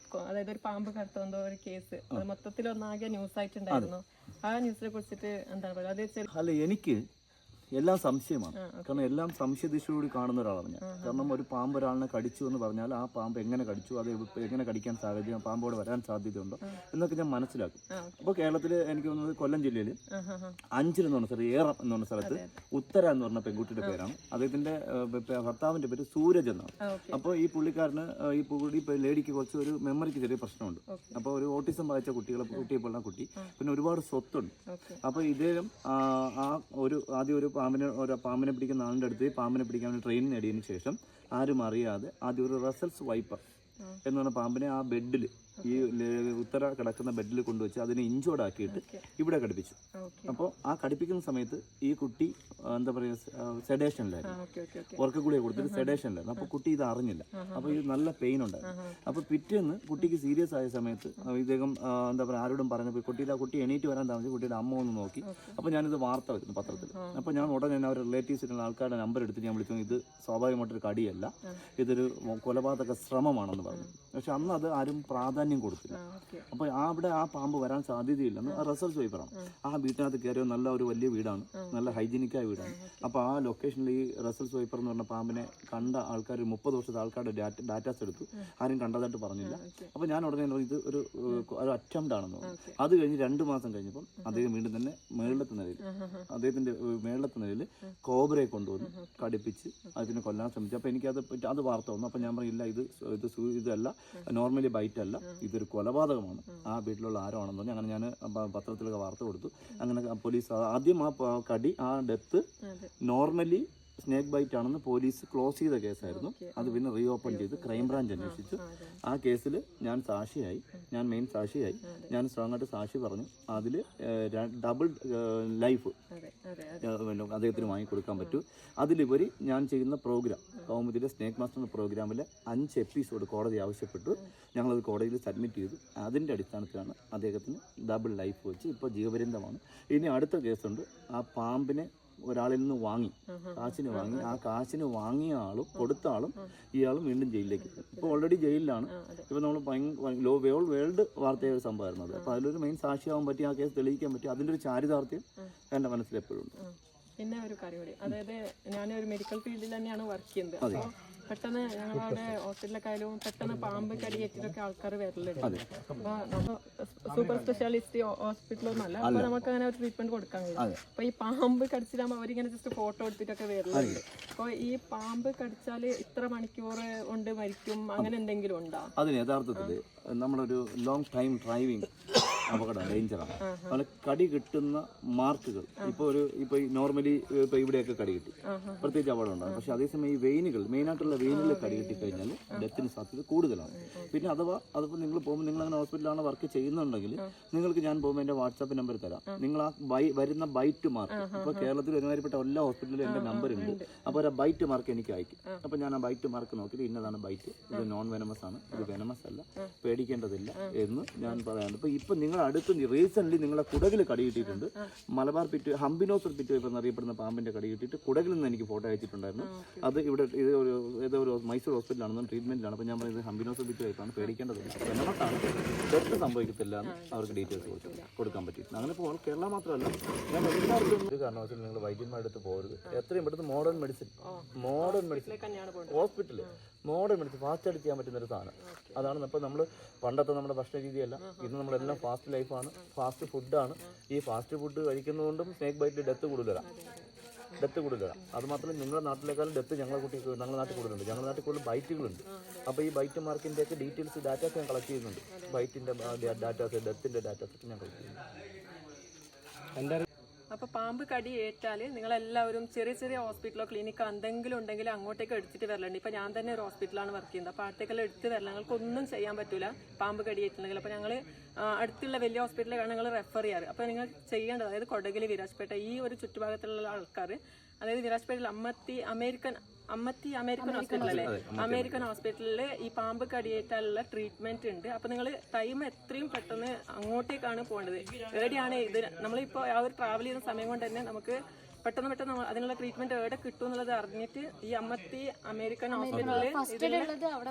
അതായത് ഒരു പാമ്പ് കടത്തുന്ന ഒരു കേസ്, അത് മൊത്തത്തിൽ ഒന്നാകെ ന്യൂസ് ആയിട്ടുണ്ടായിരുന്നു. ആ ന്യൂസിനെ കുറിച്ചിട്ട് എന്താണ് പറയുക? അല്ല, എനിക്ക് എല്ലാം സംശയമാണ്. കാരണം എല്ലാം സംശയദിശയോടുകൂടി കാണുന്ന ഒരാളാണ് ഞാൻ. കാരണം ഒരു പാമ്പ് ഒരാളിനെ കടിച്ചു എന്ന് പറഞ്ഞാൽ ആ പാമ്പ് എങ്ങനെ കടിച്ചു, അത് എങ്ങനെ കടിക്കാൻ സാഹചര്യം, പാമ്പോട് വരാൻ സാധ്യതയുണ്ടോ എന്നൊക്കെ ഞാൻ മനസ്സിലാക്കും. അപ്പോൾ കേരളത്തിൽ എനിക്ക് തോന്നുന്നത് കൊല്ലം ജില്ലയിൽ അഞ്ചൽ എന്ന് പറഞ്ഞ സ്ഥലത്ത്, ഏറം എന്ന് പറഞ്ഞ സ്ഥലത്ത് ഉത്തര എന്ന് പറഞ്ഞ പെൺകുട്ടിയുടെ പേരാണ്. അദ്ദേഹത്തിന്റെ ഭർത്താവിന്റെ പേര് സൂരജ് എന്നാണ്. അപ്പോൾ ഈ പുള്ളിക്കാരന് ഈ ലേഡിക്ക് കുറച്ച് ഒരു മെമ്മറിക്ക് ചെറിയ പ്രശ്നമുണ്ട്. അപ്പോൾ ഒരു ഓട്ടിസം ബാധിച്ച കുട്ടിയെ പോലുള്ള കുട്ടി, പിന്നെ ഒരുപാട് സ്വത്തുണ്ട്. അപ്പോൾ ഇദ്ദേഹം ആദ്യം ഒരു പാമ്പിനെ പിടിക്കുന്ന ആളിൻ്റെ അടുത്ത് പാമ്പിനെ പിടിക്കാൻ വേണ്ടി ട്രെയിനിങ് നേടിയതിന് ശേഷം ആരും അറിയാതെ ആദ്യം ഒരു റസൽസ് വൈപ്പർ എന്ന് പറഞ്ഞ പാമ്പിനെ ആ ബെഡിൽ, ഈ ഉത്തര കിടക്കുന്ന ബെഡിൽ കൊണ്ടുവച്ച് അതിനെ ഇഞ്ചോടാക്കിയിട്ട് ഇവിടെ കടിപ്പിച്ചു. അപ്പോൾ ആ കടിപ്പിക്കുന്ന സമയത്ത് ഈ കുട്ടി എന്താ പറയുക, സെഡേഷനിലായിരുന്നു, ഉറക്കഗുളിക കൊടുത്തിട്ട് സെഡേഷനിലായിരുന്നു. അപ്പോൾ കുട്ടി ഇത് അറിഞ്ഞില്ല. അപ്പോൾ ഇത് നല്ല പെയിൻ ഉണ്ടായിരുന്നു. അപ്പോൾ പിറ്റേന്ന് കുട്ടിക്ക് സീരിയസ് ആയ സമയത്ത് ഇദ്ദേഹം എന്താ പറയുക, ആരോടും പറഞ്ഞപ്പോൾ കുട്ടി എണീറ്റ് വരാൻ താമസിച്ചു. കുട്ടിയുടെ അമ്മ ഒന്ന് നോക്കി. അപ്പോൾ ഞാനിത് വാർത്ത വരുന്നു പത്രത്തിൽ. അപ്പോൾ ഞാൻ ഉടനെ അവർ റിലേറ്റീവ്സിലുള്ള ആൾക്കാരുടെ നമ്പർ എടുത്ത് ഞാൻ വിളിച്ചു. ഇത് സ്വാഭാവികമായിട്ടൊരു കടിയല്ല, ഇതൊരു കൊലപാതക ശ്രമമാണെന്ന് പറഞ്ഞു. പക്ഷെ അന്ന് അത് ആരും പ്രാധാന്യം കൊടുത്തില്ല. അപ്പോൾ അവിടെ ആ പാമ്പ് വരാൻ സാധ്യതയില്ലെന്ന് റസൽസ് വൈപ്പറാണ്. ആ വീട്ടിനകത്ത് കയറിയ നല്ല ഒരു വലിയ വീടാണ്, നല്ല ഹൈജീനിക്കായ വീടാണ്. അപ്പോൾ ആ ലൊക്കേഷനിൽ ഈ റസൽസ് വൈപ്പർ എന്ന് പറഞ്ഞ പാമ്പിനെ കണ്ട ആൾക്കാർ 30 വർഷത്തെ ആൾക്കാരുടെ ഡാറ്റാസ് എടുത്തു. ആരും കണ്ടതായിട്ട് പറഞ്ഞില്ല. അപ്പോൾ ഞാൻ ഉടനെ ഇത് ഒരു അറ്റംപ്റ്റ് ആണെന്ന് പറഞ്ഞു. അത് കഴിഞ്ഞ് 2 മാസം കഴിഞ്ഞപ്പം അദ്ദേഹം വീണ്ടും തന്നെ അദ്ദേഹത്തിന്റെ മേളത്തെ നിലയിൽ കോബ്രയെ കൊണ്ടുവന്ന് കടിപ്പിച്ച് അതിനെ കൊല്ലാൻ ശ്രമിച്ചു. അപ്പോൾ എനിക്കത് വാർത്ത വന്നു. അപ്പോൾ ഞാൻ പറഞ്ഞില്ല, ഇതല്ല, നോർമലി ബൈറ്റ് അല്ല, ഇതൊരു കൊലപാതകമാണ്, ആ വീട്ടിലുള്ള ആരോ ആണെന്ന് പറഞ്ഞു. അങ്ങനെ ഞാൻ പത്രത്തിലൊക്കെ വാർത്ത കൊടുത്തു. അങ്ങനെ പോലീസ് ആദ്യം ആ ഡെത്ത് നോർമലി സ്നേക്ക് ബൈറ്റ് ആണെന്ന് പോലീസ് ക്ലോസ് ചെയ്ത കേസായിരുന്നു. അത് പിന്നെ റീ ഓപ്പൺ ചെയ്ത് ക്രൈംബ്രാഞ്ച് അന്വേഷിച്ചു. ആ കേസിൽ ഞാൻ സാക്ഷിയായി, ഞാൻ മെയിൻ സാക്ഷിയായി. ഞാൻ സ്ട്രോങ് ആയിട്ട് സാക്ഷി പറഞ്ഞു. അതിൽ ഡബിൾ ലൈഫ് അദ്ദേഹത്തിന് വാങ്ങിക്കൊടുക്കാൻ പറ്റൂ. അതിലുപരി ഞാൻ ചെയ്യുന്ന പ്രോഗ്രാം, കൗമുദിയിലെ സ്നേക്ക് മാസ്റ്റർ പ്രോഗ്രാമിലെ 5 എപ്പിസോഡ് കോടതി ആവശ്യപ്പെട്ടു. ഞങ്ങളത് കോടതിയിൽ സബ്മിറ്റ് ചെയ്തു. അതിൻ്റെ അടിസ്ഥാനത്തിലാണ് അദ്ദേഹത്തിന് ഡബിൾ ലൈഫ് വെച്ച് ഇപ്പോൾ ജീവപര്യന്തമാണ്. ഇനി അടുത്ത കേസുണ്ട്. ആ പാമ്പിനെ ഒരാളിൽ നിന്ന് വാങ്ങി, കാശിന് വാങ്ങി. ആ കാശിന് വാങ്ങിയ ആളും കൊടുത്ത ആളും ഇയാളും വീണ്ടും ജയിലിലേക്ക് എത്തും. ഇപ്പോൾ ഓൾറെഡി ജയിലിലാണ്. ഇപ്പോൾ നമ്മൾ വേൾഡ് വാർത്തയായ ഒരു സംഭവമായിരുന്നു അത്. അപ്പോൾ അതിലൊരു മെയിൻ സാക്ഷിയാവാൻ പറ്റി, ആ കേസ് തെളിയിക്കാൻ പറ്റി. അതിൻ്റെ ഒരു ചാരിതാർത്ഥ്യം എൻ്റെ മനസ്സിൽ എപ്പോഴും ഉണ്ട്. പിന്നെ ഒരു കാര്യം കൂടി, അതായത് ഞാനൊരു മെഡിക്കൽ ഫീൽഡിൽ തന്നെയാണ് വർക്ക് ചെയ്യുന്നത്. അപ്പോൾ പെട്ടെന്ന് ഞങ്ങളുടെ ഹോസ്പിറ്റലൊക്കെ ആയാലും പെട്ടെന്ന് പാമ്പ് കടിയേറ്റിട്ടൊക്കെ ആൾക്കാർ വരലുണ്ട്. അപ്പൊ നമ്മൾ സൂപ്പർ സ്പെഷ്യാലിസ്റ്റ് ഹോസ്പിറ്റലൊന്നും അല്ല, അപ്പൊ നമുക്ക് അങ്ങനെ ഒരു ട്രീറ്റ്മെന്റ് കൊടുക്കാൻ കഴിയും. അപ്പൊ ഈ പാമ്പ് കടിച്ചിട്ടാകുമ്പോൾ അവരിങ്ങനെ ജസ്റ്റ് ഫോട്ടോ എടുത്തിട്ടൊക്കെ വരലുണ്ട്. അപ്പൊ ഈ പാമ്പ് കടിച്ചാല് ഇത്ര മണിക്കൂർ കൊണ്ട് മരിക്കും അങ്ങനെ എന്തെങ്കിലും ഉണ്ടോ? അതിന് യഥാർത്ഥത്തിൽ നമ്മളൊരു ലോങ് ടൈം ഡ്രൈവിംഗ് അപകടം ഡേഞ്ചറാണ്. അതുപോലെ കടി കിട്ടുന്ന മാർക്കുകൾ ഇപ്പൊ നോർമലി ഇപ്പൊ ഇവിടെയൊക്കെ കടി കിട്ടി, പ്രത്യേകിച്ച് അപകടം ഉണ്ടാകും. പക്ഷെ അതേസമയം ഈ വെയിനുകൾ, മെയിനായിട്ടുള്ള വെയിനുകൾ കടി കിട്ടിക്കഴിഞ്ഞാൽ ഡെത്തിന് സാധ്യത കൂടുതലാണ്. പിന്നെ അതിപ്പോൾ നിങ്ങൾ പോകുമ്പോൾ നിങ്ങൾ അങ്ങനെ ഹോസ്പിറ്റലാണ് വർക്ക് ചെയ്യുന്നുണ്ടെങ്കിൽ നിങ്ങൾക്ക് ഞാൻ പോകുമ്പോൾ എൻ്റെ വാട്സാപ്പ് നമ്പർ തരാം. നിങ്ങൾ ആ വരുന്ന ബൈറ്റ് മാർക്ക്, ഇപ്പോൾ കേരളത്തിൽ ഒരുമാതിരിപ്പെട്ട എല്ലാ ഹോസ്പിറ്റലിലും എൻ്റെ നമ്പർ ഉണ്ട്. അപ്പോൾ ഒരു ബൈറ്റ് മാർക്ക് എനിക്ക് അയക്കും. അപ്പോൾ ഞാൻ ആ ബൈറ്റ് മാർക്ക് നോക്കിയിട്ട് ഇന്നതാണ് ബൈറ്റ്, ഇത് നോൺ വെനമസ് ആണ്, ഇത് വെനമസ് അല്ല, പേടിക്കേണ്ടതില്ല എന്ന് ഞാൻ പറയാറുണ്ട്. ഇപ്പൊ നിങ്ങൾ അടുത്ത് റീസെന്റ് നിങ്ങളെ കുടകിൽ കടി കിട്ടിയിട്ടുണ്ട്. മലബാർ പിറ്റ്, ഹംബിനോസർ പിറ്റ് എന്നറിയപ്പെടുന്ന പാമ്പിന്റെ കടി കിട്ടിയിട്ട് കുടകിൽ നിന്ന് എനിക്ക് ഫോട്ടോ അയച്ചിട്ടുണ്ടായിരുന്നു. അത് ഇവിടെ ഏതോ ഒരു മൈസൂർ ഹോസ്പിറ്റലാണെന്നും ട്രീറ്റ്മെന്റിലാണ്. അപ്പോൾ ഞാൻ പറയുന്നത് ഹംബിനോസർ പിറ്റ് ആയിട്ടാണ്, പേടിക്കേണ്ടതില്ല, വെനമസാണ്, ഡെത്ത് സംഭവിക്കത്തില്ല എന്ന് അവർക്ക് ഡീറ്റെയിൽസ് കൊടുക്കാൻ പറ്റിയിട്ടുണ്ട്. അങ്ങനെ ഇപ്പോൾ കേരള മാത്രമല്ല, ഞാൻ എല്ലാവർക്കും ഒരു കാരണവശാലും നിങ്ങൾ വൈദ്യന്മാരുടെ അടുത്ത് പോകരുത്. എത്രയും പെട്ടെന്ന് modern medicine hospital, modern medicine fast ആയിട്ട് ചെയ്യാൻ പറ്റുന്ന ഒരു സാധനം അതാണ്. അപ്പോൾ നമ്മൾ പണ്ടത്തെ നമ്മുടെ ഭക്ഷണ രീതിയല്ല, ഇന്ന് നമ്മളെല്ലാം ഫാസ്റ്റ് ലൈഫാണ്, ഫാസ്റ്റ് ഫുഡാണ്. ഈ ഫാസ്റ്റ് ഫുഡ് കഴിക്കുന്നതുകൊണ്ടും സ്നേക്ക് ബൈറ്റിൽ ഡെത്ത് കൂടുതലാണ്. അത് മാത്രമല്ല നിങ്ങളുടെ നാട്ടിലേക്കാളും ഡെത്ത് ഞങ്ങളുടെ നാട്ടിൽ കൂടുതലുണ്ട്. ഞങ്ങളുടെ നാട്ടിൽ കൂടുതൽ ബൈറ്റുകളുണ്ട്. അപ്പോൾ ഈ ബൈറ്റ് മാർക്കിൻ്റെ ഒക്കെ ഡീറ്റെയിൽസ് ഡാറ്റാസ് ഞാൻ കളക്ട് ചെയ്യുന്നുണ്ട്. ബൈറ്റിൻ്റെ ഡാറ്റാസ്, ഡെത്തിൻ്റെ ഡാറ്റാസ് ഒക്കെ ഞാൻ കളക്ട് ചെയ്യുന്നുണ്ട്. അപ്പൊ പാമ്പ് കടി ഏറ്റാല് നിങ്ങളെല്ലാവരും ചെറിയ ചെറിയ ഹോസ്പിറ്റലോ ക്ലിനിക്കോ എന്തെങ്കിലും ഉണ്ടെങ്കിൽ അങ്ങോട്ടേക്ക് എടുത്തിട്ട് വരലുണ്ട്. ഇപ്പൊ ഞാൻ തന്നെ ഒരു ഹോസ്പിറ്റലാണ് വർക്ക് ചെയ്യുന്നത്. അപ്പൊ അടുത്തേക്കെല്ലാം എടുത്ത് വരല, ഞങ്ങൾക്ക് ഒന്നും ചെയ്യാൻ പറ്റൂല പാമ്പ് കടി ഏറ്റിട്ടുണ്ടെങ്കിൽ. അപ്പൊ ഞങ്ങൾ അടുത്തുള്ള വലിയ ഹോസ്പിറ്റലിലാണ് ഞങ്ങൾ റെഫർ ചെയ്യാറ്. അപ്പൊ നിങ്ങൾ ചെയ്യേണ്ടത്, അതായത് കൊടകിൽ, വിരാജ്പേട്ട, ഈ ഒരു ചുറ്റുഭാഗത്തുള്ള ആൾക്കാർ, അതായത് വിരാജ്പേട്ടയിൽ അമേരിക്കൻ ഹോസ്പിറ്റലല്ലേ, അമേരിക്കൻ ഹോസ്പിറ്റലിൽ ഈ പാമ്പ് കടിയേറ്റാലുള്ള ട്രീറ്റ്മെന്റ് ഉണ്ട്. അപ്പൊ നിങ്ങൾ ടൈം എത്രയും പെട്ടെന്ന് അങ്ങോട്ടേക്കാണ് പോകേണ്ടത്. എവിടെയാണ് ഇത്, നമ്മളിപ്പോൾ ആ ഒരു ട്രാവൽ ചെയ്യുന്ന സമയം കൊണ്ട് തന്നെ നമുക്ക് പെട്ടെന്ന് അതിനുള്ള ട്രീറ്റ്മെന്റ് എവിടെ കിട്ടും എന്നുള്ളത് അറിഞ്ഞിട്ട് ഈ അമേരിക്കൻ ഹോസ്പിറ്റലിൽ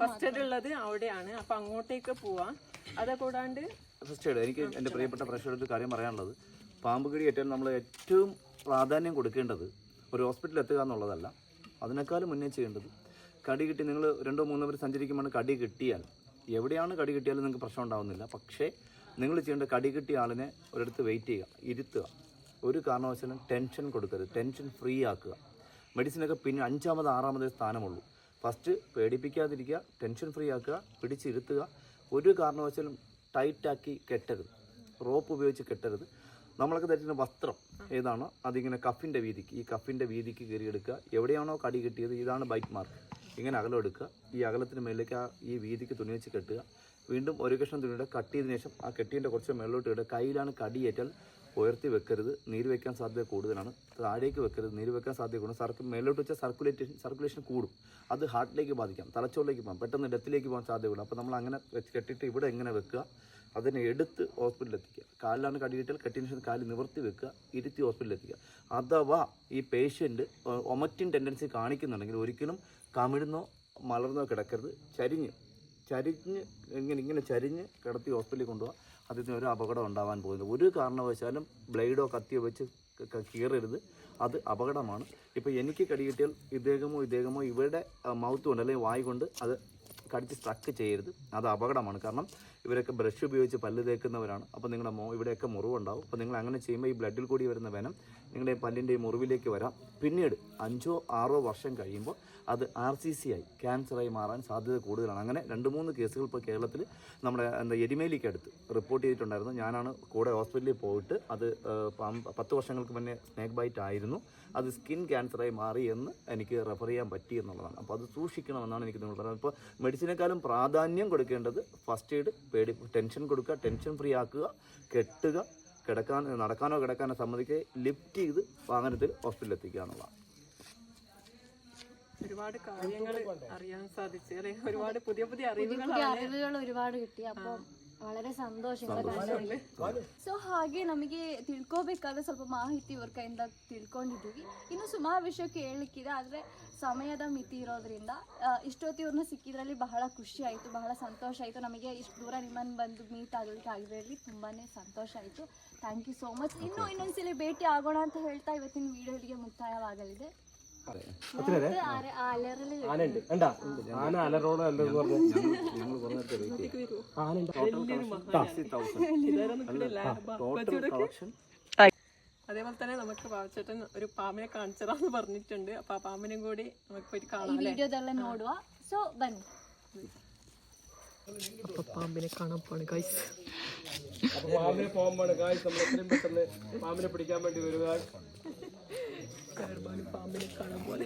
ഫസ്റ്റ് എയ്ഡ് ഉള്ളത് അവിടെയാണ്. അപ്പൊ അങ്ങോട്ടേക്ക് പോവാം. അത് കൂടാണ്ട് ഫസ്റ്റ് എയ്ഡ്, എനിക്ക് എൻ്റെ പ്രിയപ്പെട്ട പ്രേക്ഷകർക്ക് കാര്യം പറയാനുള്ളത്, പാമ്പ് കടി ഏറ്റാൽ നമ്മൾ ഏറ്റവും പ്രാധാന്യം കൊടുക്കേണ്ടത് ഒരു ഹോസ്പിറ്റലിൽ എത്തുക എന്നുള്ളതല്ല, അതിനേക്കാളും മുന്നേ ചെയ്യേണ്ടത് കടി കിട്ടി നിങ്ങൾ 2-3 പേർ സഞ്ചരിക്കുമ്പോൾ കടി കിട്ടിയാൽ, എവിടെയാണ് കടി കിട്ടിയാലും നിങ്ങൾക്ക് പ്രശ്നം ഉണ്ടാവുന്നില്ല. പക്ഷേ നിങ്ങൾ ചെയ്യേണ്ട, കടി കിട്ടിയ ആളിനെ ഒരിടത്ത് വെയിറ്റ് ചെയ്യുക, ഇരുത്തുക. ഒരു കാരണവശാലും ടെൻഷൻ കൊടുക്കരുത്, ടെൻഷൻ ഫ്രീ ആക്കുക. മെഡിസിനൊക്കെ പിന്നെ 5-ാമത് 6-ാമതേ സ്ഥാനമുള്ളൂ. ഫസ്റ്റ് പേടിപ്പിക്കാതിരിക്കുക, ടെൻഷൻ ഫ്രീ ആക്കുക, പിടിച്ചിരുത്തുക. ഒരു കാരണവശാലും ടൈറ്റാക്കി കെട്ടരുത്, റോപ്പ് ഉപയോഗിച്ച് കെട്ടരുത്. നമ്മളൊക്കെ ധരിക്കുന്ന വസ്ത്രം ഏതാണോ അതിങ്ങനെ കഫിൻ്റെ വീതിക്ക്, ഈ കഫിൻ്റെ വീതിക്ക് കയറിയെടുക്കുക. എവിടെയാണോ കടി കിട്ടിയത്, ഇതാണ് ബൈറ്റ് മാർക്ക്, ഇങ്ങനെ അകലം എടുക്കുക. ഈ അകലത്തിന് മേലേക്ക് ഈ വീതിക്ക് തുണി വെച്ച് കെട്ടുക. വീണ്ടും ഒരു കഷ്ണം തുണിയുടെ കട്ട് ചെയ്തതിനു ശേഷം ആ കെട്ടിൻ്റെ കുറച്ച് മേളിലോട്ട് ഇടുക. കയ്യിലാണ് കടിയേറ്റാൽ ഉയർത്തി വെക്കരുത്, നീര് വെക്കാൻ സാധ്യത കൂടുതലാണ്. താഴേക്ക് വെക്കരുത്, നീര് വെക്കാൻ സാധ്യത കൂടുതൽ. മേലോട്ട് വെച്ചാൽ സർക്കുലേഷൻ കൂടും, അത് ഹാർട്ടിലേക്ക് ബാധിക്കാം, തലച്ചോറിലേക്ക് പോകാം, പെട്ടെന്ന് ഡെത്തിലേക്ക് പോകാൻ സാധ്യതയുള്ളൂ. അപ്പോൾ നമ്മൾ അങ്ങനെ വെച്ച് കെട്ടിയിട്ട് ഇവിടെ എങ്ങനെ വെക്കുക, അതിനെ എടുത്ത് ഹോസ്പിറ്റലിൽ എത്തിക്കുക. കാലിലാണ് കടി കിട്ടിയാൽ കെട്ടിയതിന് ശേഷം കാല് നിവർത്തി വെക്കുക, ഇരുത്തി ഹോസ്പിറ്റലിൽ എത്തിക്കുക. അഥവാ ഈ പേഷ്യൻ്റ് വൊമിറ്റിംഗ് ടെൻഡൻസി കാണിക്കുന്നുണ്ടെങ്കിൽ ഒരിക്കലും കമിഴ്ന്നോ മലർന്നോ കിടക്കരുത്. ചരിഞ്ഞ് ഇങ്ങനെ ചരിഞ്ഞ് കിടത്തി ഹോസ്പിറ്റലിൽ കൊണ്ടുപോകാം. അതിന് ഒരു അപകടം ഉണ്ടാവാൻ പോകുന്നത്. ഒരു കാരണവശാലും ബ്ലേഡോ കത്തിയോ വെച്ച് കീറരുത്, അത് അപകടമാണ്. ഇപ്പോൾ എനിക്ക് കടി കിട്ടിയാൽ ഇദ്ദേഹമോ ഇവരുടെ മൗത്ത് കൊണ്ട് അല്ലെങ്കിൽ വായ് കൊണ്ട് അത് കടിച്ച് സ്ട്രക്ക് ചെയ്യരുത്, അത് അപകടമാണ്. കാരണം ഇവരൊക്കെ ബ്രഷ് ഉപയോഗിച്ച് പല്ല് തേക്കുന്നവരാണ്. അപ്പോൾ നിങ്ങളുടെ ഇവിടെയൊക്കെ മുറിവുണ്ടാവും. അപ്പോൾ നിങ്ങൾ അങ്ങനെ ചെയ്യുമ്പോൾ ഈ ബ്ലഡിൽ കൂടി വരുന്ന വെനം നിങ്ങളുടെ പല്ലിൻ്റെയും മുറിവിലേക്ക് വരാം. പിന്നീട് 5-6 വർഷം കഴിയുമ്പോൾ അത് RCC ആയി ക്യാൻസറായി മാറാൻ സാധ്യത കൂടുതലാണ്. അങ്ങനെ 2-3 കേസുകൾ ഇപ്പോൾ കേരളത്തിൽ നമ്മുടെ എരുമേലിക്കടുത്ത് റിപ്പോർട്ട് ചെയ്തിട്ടുണ്ടായിരുന്നു. ഞാനാണ് കൂടെ ഹോസ്പിറ്റലിൽ പോയിട്ട്, അത് 10 വർഷങ്ങൾക്ക് മുന്നേ സ്നേക്ക് ബൈറ്റ് ആയിരുന്നു, അത് സ്കിൻ ക്യാൻസറായി മാറി എന്ന് എനിക്ക് റെഫർ ചെയ്യാൻ പറ്റി എന്നുള്ളതാണ്. അപ്പോൾ അത് സൂക്ഷിക്കണമെന്നാണ് എനിക്ക് നിങ്ങൾ പറയുന്നത്. ഇപ്പോൾ മെഡിസിനേക്കാളും പ്രാധാന്യം കൊടുക്കേണ്ടത് ഫസ്റ്റ് എയ്ഡ്. ടെൻഷൻ കൊടുക്കുക, ടെൻഷൻ ഫ്രീ ആക്കുക, കെട്ടുക, നടക്കാനോ കിടക്കാനോ സമ്മതിക്കുക, ലിഫ്റ്റ് ചെയ്ത് വാഹനത്തിൽ ഹോസ്പിറ്റലിൽ എത്തിക്കുക എന്നുള്ളതാണ്. ഒരുപാട് കാര്യങ്ങൾ അറിയാൻ സാധിച്ചു, ഒരുപാട് പുതിയ അറിവുകൾ ഒരുപാട് കിട്ടി. അപ്പം വളരെ ಸಂತೋಷ. ಸೊ ಹಾಗೆ ನಮಗೆ ತಿಳ್ಕೋಬೇಕಾದ್ರೆ ಸ್ವಲ್ಪ ಮಾಹಿತಿ ಇವ್ರ ಕೈಯಿಂದ ತಿಳ್ಕೊಂಡಿದ್ದೀವಿ. ಇನ್ನು ಸುಮಾರು ವಿಷಯಕ್ಕೆ ಹೇಳಲಿಕ್ಕಿದೆ, ಆದರೆ ಸಮಯದ ಮಿತಿ ಇರೋದ್ರಿಂದ ಇಷ್ಟೊತ್ತಿ ಇವ್ರನ್ನ ಸಿಕ್ಕಿದ್ರಲ್ಲಿ ಬಹಳ ಖುಷಿ ಆಯಿತು, ಬಹಳ ಸಂತೋಷ ಆಯಿತು. ನಮಗೆ ಇಷ್ಟು ದೂರ ನಿಮ್ಮನ್ನು ಬಂದು ಮೀಟ್ ಆಗಲಿಕ್ಕೆ ಆಗಿರೋದ್ರಲ್ಲಿ ತುಂಬಾ ಸಂತೋಷ ಆಯಿತು. Thank you so much. ಇನ್ನೊಂದ್ಸಲಿ ಭೇಟಿ ಆಗೋಣ ಅಂತ ಹೇಳ್ತಾ ಇವತ್ತಿನ ವಿಡಿಯೋ ಇಲ್ಲಿಗೆ ಮುಕ್ತಾಯವಾಗಲಿದೆ. ആനയുണ്ട് കണ്ടാ ആന അലറോട് അല്ലെന്ന് പറഞ്ഞു അതേപോലെ തന്നെ നമുക്ക് ബാബുച്ചേട്ടൻ ഒരു പാമ്പിനെ കാണിച്ചതാന്ന് പറഞ്ഞിട്ടുണ്ട്. അപ്പൊ ആ പാമ്പിനെയും കൂടി നമുക്ക് പോയി കാണാം. ನೋಡುವ. ಸೊ ಬನ್ನಿ. അപ്പൊ പാമ്പിനെ കാണാൻ പോണ് ഗൈസ്. അപ്പൊ പാമ്പിനെ പോകുമ്പോഴാണ് ഗായ്സ് നമ്മൾ എത്രയും പെട്ടെന്ന് പാമ്പിനെ പിടിക്കാൻ വേണ്ടി വരിക. പാമ്പിനെ കാണാൻ പോലെ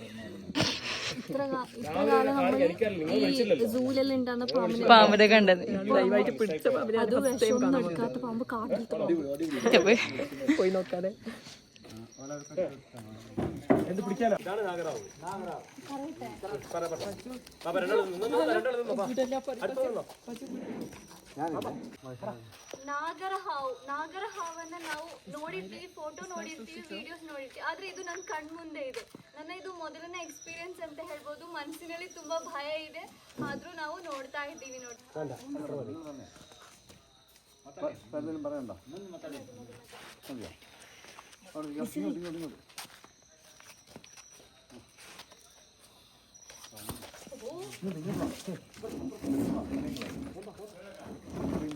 പാമ്പിനെ കണ്ടത് ലൈവായിട്ട് പിടിച്ച പാമ്പ് കാട്ടിൽ പോയി നോക്കാതെ എന്ത് പിടിക്കാനാ? ഇതാണ് നാഗരാവ്. ನಾಗರ ಹಾವನ್ನ ನಾವು ನೋಡಿರ್ತೀವಿ, ಫೋಟೋ ನೋಡಿರ್ತೀವಿ, ವಿಡಿಯೋಸ್ ನೋಡಿರ್ತೀವಿ. ಆದ್ರೆ ಇದು ನನ್ನ ಕಣ್ಮುಂದೆ ಇದೆ. ನನ್ನ ಇದು ಮೊದಲನೇ ಎಕ್ಸ್ಪೀರಿಯನ್ಸ್ ಅಂತ ಹೇಳ್ಬೋದು. ಮನಸ್ಸಿನಲ್ಲಿ ತುಂಬಾ ಭಯ ಇದೆ, ಆದ್ರೂ ನಾವು ನೋಡ್ತಾ ಇದ್ದೀವಿ. ನೋಡಿ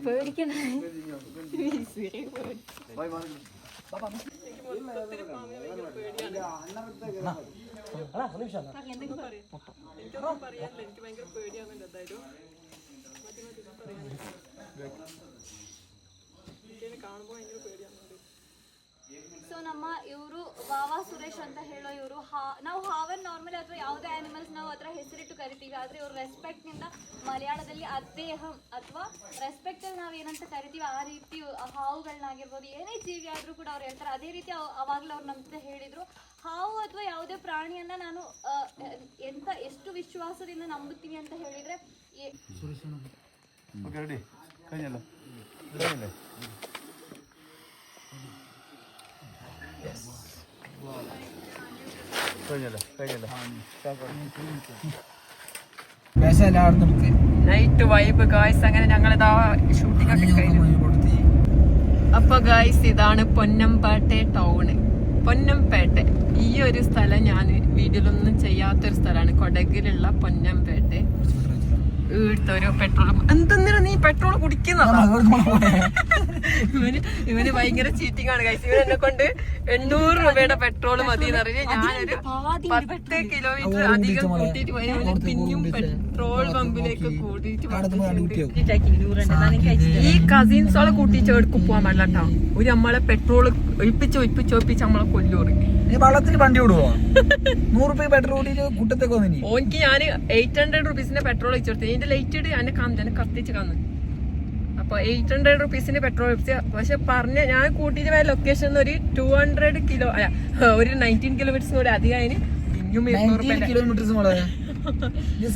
പേടിക്കണ എനിക്ക് ഭയങ്കര പേടിയാവുന്നുണ്ട്. എന്തായാലും കാണുമ്പോ ഭയങ്കര പേടിയാവുന്നുണ്ട്. ಸೊ ನಮ್ಮ ಇವರು ವಾವಾ ಸುರೇಶ್ ಅಂತ ಹೇಳೋ ಇವರು ನಾವು ಹಾವನ್ ನಾರ್ಮಲಿ ಅಥವಾ ಯಾವುದೇ ಆನಿಮಲ್ಸ್ ನಾವು ಅದರ ಹೆಸರಿಟ್ಟು ಕರಿತೀವಿ. ಆದ್ರೆ ಇವರು ರೆಸ್ಪೆಕ್ಟ್ ನಿಂದ ಮಲಯಾಳದಲ್ಲಿ ಅದ್ದೇಹಂ ಅಥವಾ ರೆಸ್ಪೆಕ್ಟ್ ಅಲ್ಲಿ ನಾವು ಏನಂತ ಕರಿತೀವಿ ಆ ರೀತಿ ಹಾವುಗಳನ್ನಾಗಿರ್ಬೋದು, ಏನೇ ಜೀವಿ ಆದ್ರೂ ಕೂಡ ಅವ್ರು ಹೇಳ್ತಾರೆ. ಅದೇ ರೀತಿ ಅವಾಗ್ಲೂ ಅವ್ರು ನಮ್ಗೆ ಹೇಳಿದ್ರು, ಹಾವು ಅಥವಾ ಯಾವುದೇ ಪ್ರಾಣಿಯನ್ನ ನಾನು ಎಷ್ಟು ವಿಶ್ವಾಸದಿಂದ ನಂಬುತ್ತೀನಿ ಅಂತ ಹೇಳಿದ್ರೆ നൈറ്റ് വൈബ് ഗായ്സ്. അങ്ങനെ ഞങ്ങളിതാ ഷൂട്ടിംഗ് ഒക്കെ കഴിഞ്ഞു. അപ്പൊ ഗായ്സ് ഇതാണ് പൊന്നംപേട്ടെ ടൗണ്. പൊന്നംപേട്ടെ ഈ ഒരു സ്ഥലം ഞാൻ വീഡിയോയിലൊന്നും ചെയ്യാത്തൊരു സ്ഥലമാണ്. കൊടകിലുള്ള പൊന്നംപേട്ടെ. ഒരു പെട്രോൾ എന്തെന്നില്ല നീ പെട്രോൾ കുടിക്കുന്നതാ. ഇവന് ഭയങ്കര ചീറ്റിംഗ് ആണ് ഗൈസ്. ഇവൻ എന്നെ കൊണ്ട് 800 രൂപയുടെ പെട്രോൾ മതി എന്ന് പറഞ്ഞ് ഞാനൊരു 10 കിലോമീറ്റർ അധികം കൂട്ടിയിട്ട് പോയി. പിന്നെയും പെട്രോൾ പമ്പിലേക്ക് കൂട്ടിയിട്ട് ഈ കസിൻസോളെ കൂട്ടിയിട്ട് എടുക്കും പോവാൻ പാടില്ല കേട്ടോ. ഒരു നമ്മളെ പെട്രോൾ ഒഴിപ്പിച്ച് നമ്മളെ കൊല്ലൂറ്. വള്ളത്തിൽ വണ്ടി വിടുവോ? 100 രൂപ പെട്രോൾ കൂട്ടത്തേക്ക് ഓനിക്ക് ഞാൻ 800 റുപ്പീസിന്റെ പെട്രോൾ ഒഴിച്ചു കൊടുത്തു. ഇതിന്റെ ലൈറ്റ് ഇട്ട് എന്നെ കത്തിച്ച് കന്ന്. അപ്പൊ 800 റുപ്പീസിന്റെ പെട്രോൾ ഒഴിച്ച്. പക്ഷെ പറഞ്ഞ ഞാൻ കൂട്ടിയിട്ട് പോയ ലൊക്കേഷൻ ഒരു 200 കിലോ അല്ല ഒരു 19 കിലോമീറ്റേഴ്സ് കൂടെ അധികം അതിന് പിന്നെയും 200 കിലോമീറ്റേഴ്സ്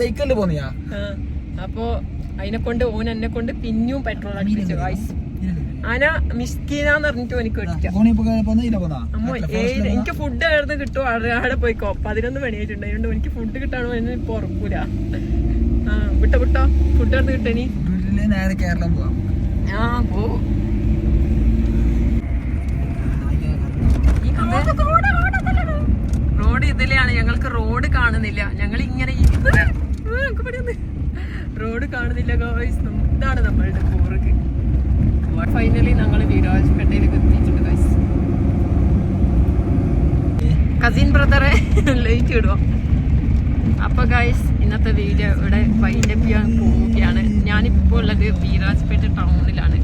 സൈക്കിളിൽ പോന്നിയാ. അപ്പൊ അതിനെ കൊണ്ട് എന്നെ കൊണ്ട് പിന്നെയും പെട്രോൾ അടിപ്പിച്ചു ഗൈസ്. ആന മിസ്കീനാന്ന് പറഞ്ഞിട്ട് എനിക്ക് എനിക്ക് ഫുഡ് ആയിരുന്നു കിട്ടും. അവിടെ പോയിക്കോ 11 മണിയായിട്ടുണ്ട്. അതുകൊണ്ട് എനിക്ക് ഫുഡ് കിട്ടാണോ എന്ന് ഇപ്പൊ ഉറക്കൂല. വിട്ടോ ഫുഡ് ആയിരുന്നു കിട്ടണി. നേരെ കേരളം പോവാം. പോ. റോഡ് ഇതിലെയാണ്. ഞങ്ങൾക്ക് റോഡ് കാണുന്നില്ല. ഞങ്ങൾ ഇങ്ങനെ റോഡ് കാണുന്നില്ല ഗൈസ്. ഇതാണ് നമ്മളുടെ കൂറുക്ക്. ഫൈനലി ഞങ്ങൾ വിരാജ്പേട്ടയിലേക്ക് എത്തിയിട്ടുണ്ട് ഗൈസ്. കസിൻ ബ്രദറെ ലൈറ്റ് ഇടുവോ? അപ്പൊ ഗൈസ് ഇന്നത്തെ വീഡിയോ ഇവിടെ വൈൻഡപ്പ് ചെയ്യാൻ പോവുകയാണ്. ഞാനിപ്പോൾ ഉള്ളത് വിരാജ്പേട്ട ടൗണിലാണ്.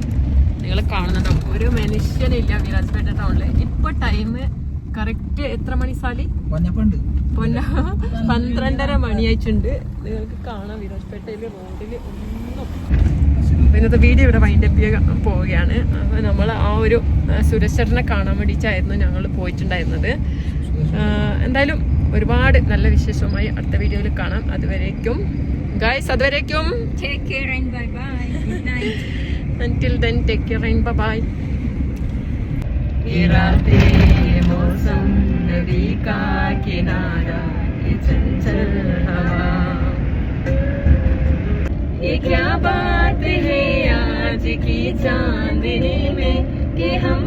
നിങ്ങൾ കാണുന്നുണ്ടാവും ഒരു മനുഷ്യനില്ല വിരാജ്പേട്ട ടൗണില്. ഇപ്പൊ ടൈം കറക്റ്റ് എത്ര മണി സാലി? 12:30 മണിയായിട്ടുണ്ട്. നിങ്ങൾക്ക് കാണാം വിരാജ്പേട്ടയില് റോഡില് ഒന്നും. ഇന്നത്തെ വീഡിയോ ഇവിടെ വൈൻഡപ്പ് ചെയ്യാൻ പോവുകയാണ്. അപ്പോൾ നമ്മൾ ആ ഒരു സുരേഷേട്ടനെ കാണാൻ വേണ്ടിയിട്ടായിരുന്നു ഞങ്ങൾ പോയിട്ടുണ്ടായിരുന്നത്. എന്തായാലും ഒരുപാട് നല്ല വിശേഷമായി അടുത്ത വീഡിയോയിൽ കാണാം. അതുവരേക്കും ഗൈസ്, അതുവരേക്കും take care and bye bye. Good night. Until then, take care and bye bye. गिराते मौसम नदी का किनारा ये चंचल हवा, ये क्या बात है आज की चांदनी में कि हम